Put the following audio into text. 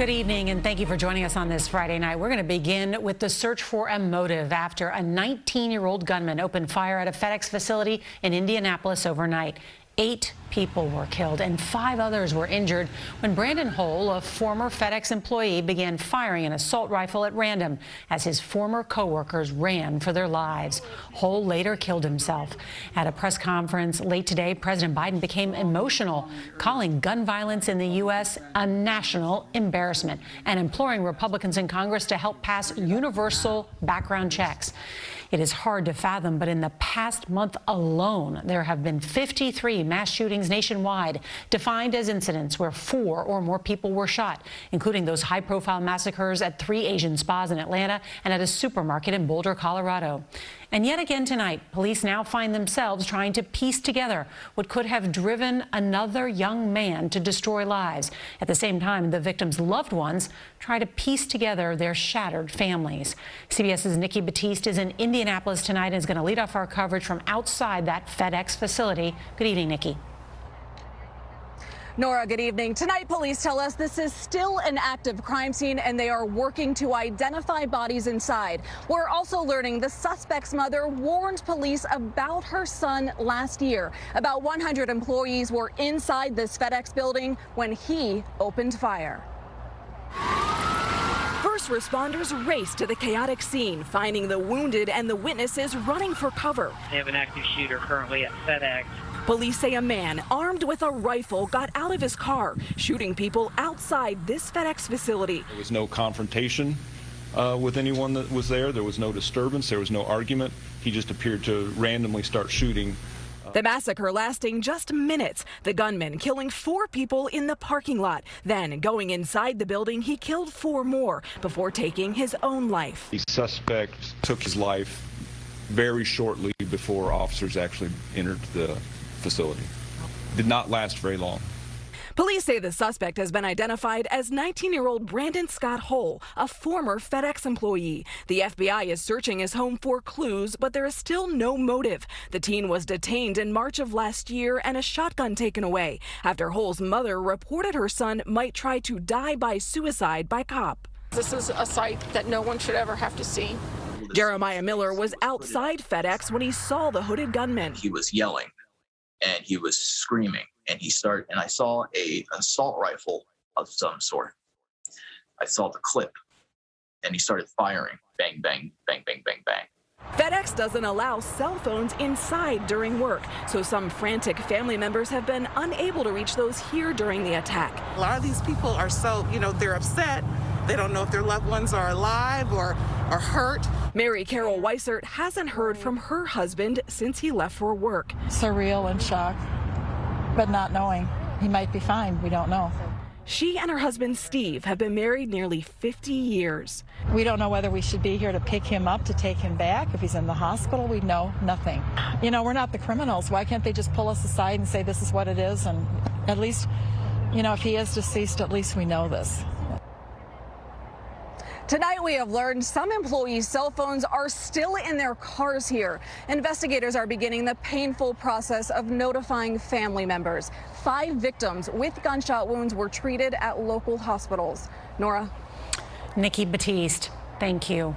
Good evening, and thank you for joining us on this Friday night. We're going to begin with the search for a motive after a 19-year-old gunman opened fire at a FedEx facility in Indianapolis overnight. 8 people were killed and 5 others were injured when Brandon Hole, a former FedEx employee, began firing an assault rifle at random as his former co-workers ran for their lives. Hole later killed himself. At a press conference late today, President Biden became emotional, calling gun violence in the U.S. a national embarrassment and imploring Republicans in Congress to help pass universal background checks. It is hard to fathom, but in the past month alone, there have been 53 mass shootings nationwide, defined as incidents where 4 or more people were shot, including those high-profile massacres at 3 Asian spas in Atlanta and at a supermarket in Boulder, Colorado. And yet again tonight, police now find themselves trying to piece together what could have driven another young man to destroy lives. At the same time, the victims' loved ones try to piece together their shattered families. CBS's Nikki Battiste is in Indianapolis tonight and is going to lead off our coverage from outside that FedEx facility. Good evening, Nikki. Nora, good evening. Tonight, police tell us this is still an active crime scene and they are working to identify bodies inside. We're also learning the suspect's mother warned police about her son last year. About 100 employees were inside this FedEx building when he opened fire. First responders raced to the chaotic scene, finding the wounded and the witnesses running for cover. They have an active shooter currently at FedEx. Police say a man armed with a rifle got out of his car, shooting people outside this FedEx facility. There was no confrontation with anyone that was there. There was no disturbance. There was no argument. He just appeared to randomly start shooting. The massacre lasting just minutes. The gunman killing 4 people in the parking lot. Then going inside the building, he killed 4 more before taking his own life. The suspect took his life very shortly before officers actually entered the facility. Did not last very long. Police say the suspect has been identified as 19-year-old Brandon Scott Hole, a former FedEx employee. The FBI is searching his home for clues, but there is still no motive. The teen was detained in March of last year and a shotgun taken away after Hole's mother reported her son might try to die by suicide by cop. This is a sight that no one should ever have to see. Jeremiah Miller was outside FedEx when he saw the hooded gunman. He was yelling and he was screaming, and I saw an assault rifle of some sort. I saw the clip and he started firing. Bang, bang, bang, bang, bang, bang. FedEx doesn't allow cell phones inside during work, so some frantic family members have been unable to reach those here during the attack. A lot of these people are so, they're upset. They don't know if their loved ones are alive or hurt. Mary Carol Weissert hasn't heard from her husband since he left for work. Surreal and shock, but not knowing. He might be fine. We don't know. She and her husband Steve have been married nearly 50 years. We don't know whether we should be here to pick him up, to take him back. If he's in the hospital, we know nothing. We're not the criminals. Why can't they just pull us aside and say this is what it is? And at least, if he is deceased, at least we know this. Tonight, we have learned some employees' cell phones are still in their cars here. Investigators are beginning the painful process of notifying family members. 5 victims with gunshot wounds were treated at local hospitals. Nora. Nikki Battiste, thank you.